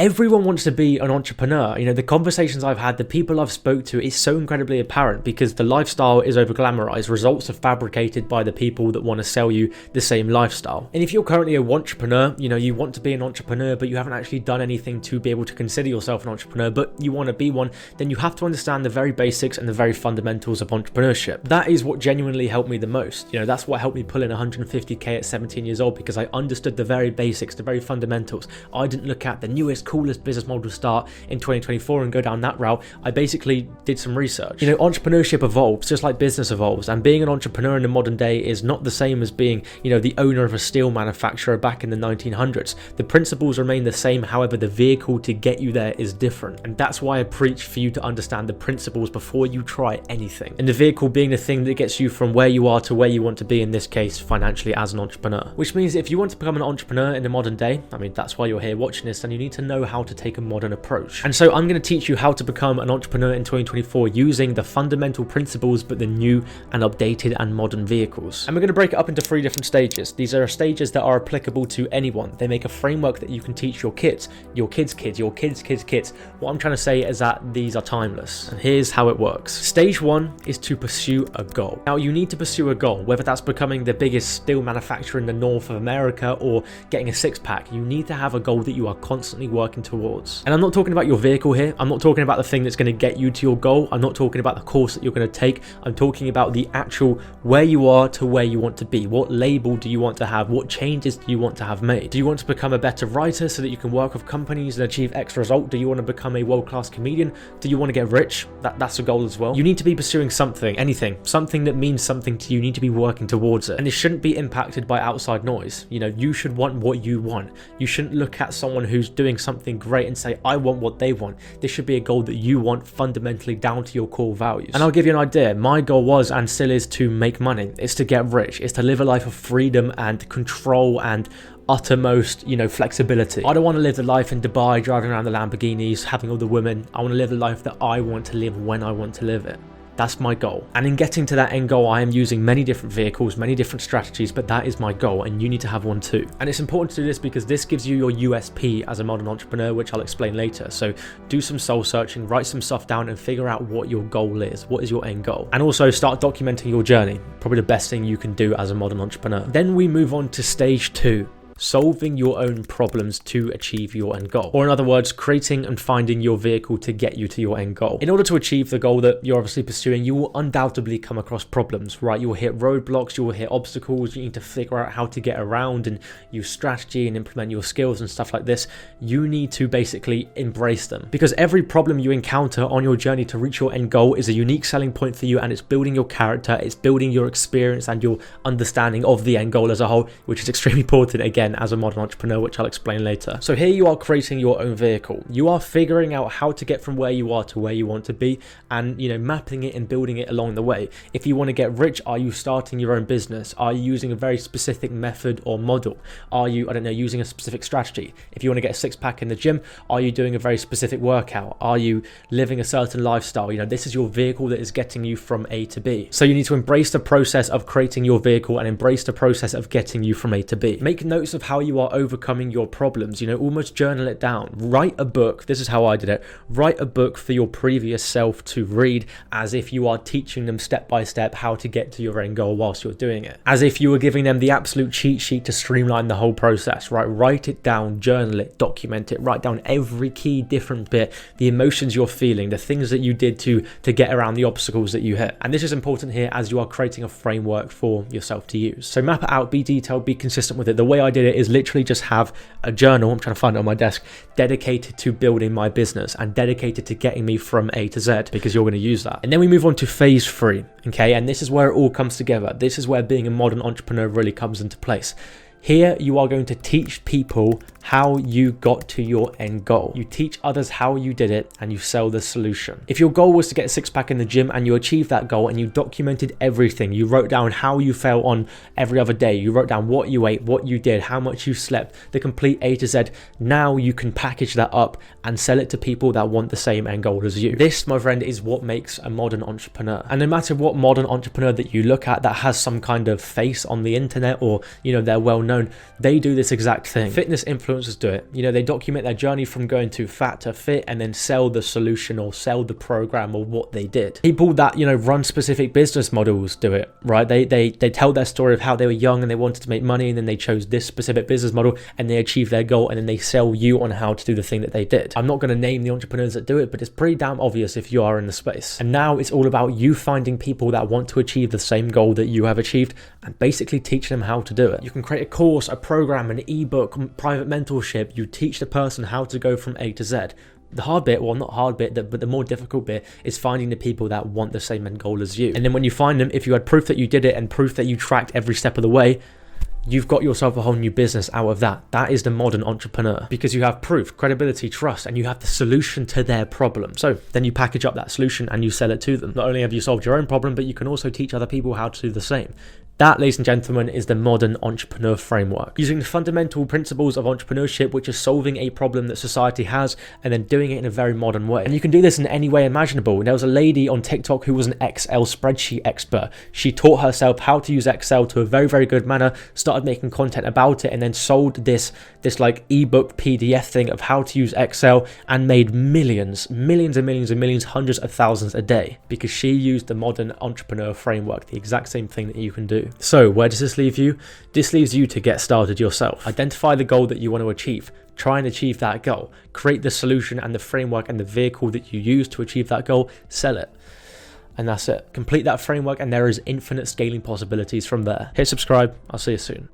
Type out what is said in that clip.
Everyone wants to be an entrepreneur. You know, the conversations I've had, the people I've spoke to, is so incredibly apparent because the lifestyle is over glamorized. Results are fabricated by the people that want to sell you the same lifestyle. And if you're currently a entrepreneur, you know, you want to be an entrepreneur, but you haven't actually done anything to be able to consider yourself an entrepreneur, but you want to be one, then you have to understand the very basics and the very fundamentals of entrepreneurship. That is what genuinely helped me the most. You know, that's what helped me pull in 150k at 17 years old, because I understood the very basics, the very fundamentals. I didn't look at the newest, coolest business model to start in 2024 and go down that route. I basically did some research. You know, entrepreneurship evolves just like business evolves, and being an entrepreneur in the modern day is not the same as being, you know, the owner of a steel manufacturer back in the 1900s. The principles remain the same, however, the vehicle to get you there is different. And that's why I preach for you to understand the principles before you try anything. And the vehicle being the thing that gets you from where you are to where you want to be, in this case, financially as an entrepreneur. Which means if you want to become an entrepreneur in the modern day, I mean, that's why you're here watching this, then you need to know how to take a modern approach. And so I'm going to teach you how to become an entrepreneur in 2024 using the fundamental principles, but the new and updated and modern vehicles. And we're going to break it up into 3 different stages. These are stages that are applicable to anyone. They make a framework that you can teach your kids, your kids' kids, your kids' kids' kids. What I'm trying to say is that these are timeless. And here's how it works. Stage 1 is to pursue a goal. Now, you need to pursue a goal, whether that's becoming the biggest steel manufacturer in the north of America or getting a six-pack. You need to have a goal that you are constantly working towards. And I'm not talking about your vehicle here. I'm not talking about the thing that's going to get you to your goal. I'm not talking about the course that you're going to take. I'm talking about the actual where you are to where you want to be. What label do you want to have? What changes do you want to have made? Do you want to become a better writer so that you can work with companies and achieve X result? Do you want to become a world-class comedian? Do you want to get rich? That's a goal as well. You need to be pursuing something, anything, something that means something to you. You need to be working towards it. And it shouldn't be impacted by outside noise. You know, you should want what you want. You shouldn't look at someone who's doing something great and say, I want what they want. This should be a goal that you want fundamentally down to your core values. And I'll give you an idea. My goal was and still is to make money. It's to get rich. It's to live a life of freedom and control and uttermost, you know, flexibility. I don't want to live the life in Dubai, driving around the Lamborghinis, having all the women. I want to live the life that I want to live when I want to live it. That's my goal. And in getting to that end goal, I am using many different vehicles, many different strategies, but that is my goal, and you need to have one too. And it's important to do this because this gives you your USP as a modern entrepreneur, which I'll explain later. So do some soul searching, write some stuff down and figure out what your goal is. What is your end goal? And also start documenting your journey. Probably the best thing you can do as a modern entrepreneur. Then we move on to stage 2. Solving your own problems to achieve your end goal. Or in other words, creating and finding your vehicle to get you to your end goal. In order to achieve the goal that you're obviously pursuing, you will undoubtedly come across problems, right? You will hit roadblocks, you will hit obstacles, you need to figure out how to get around and use strategy and implement your skills and stuff like this. You need to basically embrace them, because every problem you encounter on your journey to reach your end goal is a unique selling point for you, and it's building your character, it's building your experience and your understanding of the end goal as a whole, which is extremely important again as a modern entrepreneur, which I'll explain later. So here you are creating your own vehicle. You are figuring out how to get from where you are to where you want to be, and, you know, mapping it and building it along the way. If you want to get rich, are you starting your own business? Are you using a very specific method or model? Are you, I don't know, using a specific strategy? If you want to get a six-pack in the gym, are you doing a very specific workout? Are you living a certain lifestyle? You know, this is your vehicle that is getting you from A to B. So you need to embrace the process of creating your vehicle and embrace the process of getting you from A to B. Make notes of how you are overcoming your problems, you know, almost journal it down. Write a book. This is how I did it. Write a book for your previous self to read, as if you are teaching them step by step how to get to your end goal whilst you're doing it. As if you were giving them the absolute cheat sheet to streamline the whole process, right? Write it down, journal it, document it, write down every key different bit, the emotions you're feeling, the things that you did to get around the obstacles that you hit. And this is important here as you are creating a framework for yourself to use. So map it out, be detailed, be consistent with it. The way I did it is literally just have a journal, I'm trying to find it on my desk, dedicated to building my business and dedicated to getting me from A to Z, because you're going to use that. And then we move on to phase 3, okay? And this is where it all comes together. This is where being a modern entrepreneur really comes into place. Here you are going to teach people how you got to your end goal. You teach others how you did it and you sell the solution. If your goal was to get a six-pack in the gym and you achieved that goal and you documented everything, you wrote down how you felt on every other day, you wrote down what you ate, what you did, how much you slept, the complete A to Z, now you can package that up and sell it to people that want the same end goal as you. This, my friend, is what makes a modern entrepreneur. And no matter what modern entrepreneur that you look at that has some kind of face on the internet, or, you know, they're well known known, they do this exact thing. Fitness influencers do it. You know, they document their journey from going too fat to fit and then sell the solution or sell the program or what they did. People that, you know, run specific business models do it, right? They tell their story of how they were young and they wanted to make money, and then they chose this specific business model and they achieved their goal, and then they sell you on how to do the thing that they did. I'm not going to name the entrepreneurs that do it, but it's pretty damn obvious if you are in the space. And now it's all about you finding people that want to achieve the same goal that you have achieved and basically teaching them how to do it. You can create a course, a program, an ebook, private mentorship. You teach the person how to go from A to Z. The hard bit, well, not hard bit, but the more difficult bit is finding the people that want the same end goal as you. And then when you find them, if you had proof that you did it and proof that you tracked every step of the way, you've got yourself a whole new business out of that. That is the modern entrepreneur, because you have proof, credibility, trust, and you have the solution to their problem. So then you package up that solution and you sell it to them. Not only have you solved your own problem, but you can also teach other people how to do the same. That, ladies and gentlemen, is the modern entrepreneur framework. Using the fundamental principles of entrepreneurship, which is solving a problem that society has and then doing it in a very modern way. And you can do this in any way imaginable. There was a lady on TikTok who was an Excel spreadsheet expert. She taught herself how to use Excel to a very, very good manner, started making content about it, and then sold this like ebook PDF thing of how to use Excel, and made millions, hundreds of thousands a day, because she used the modern entrepreneur framework, the exact same thing that you can do. So where does this leave you? This leaves you to get started yourself. Identify the goal that you want to achieve. Try and achieve that goal. Create the solution and the framework and the vehicle that you use to achieve that goal. Sell it. And that's it. Complete that framework and there is infinite scaling possibilities from there. Hit subscribe. I'll see you soon.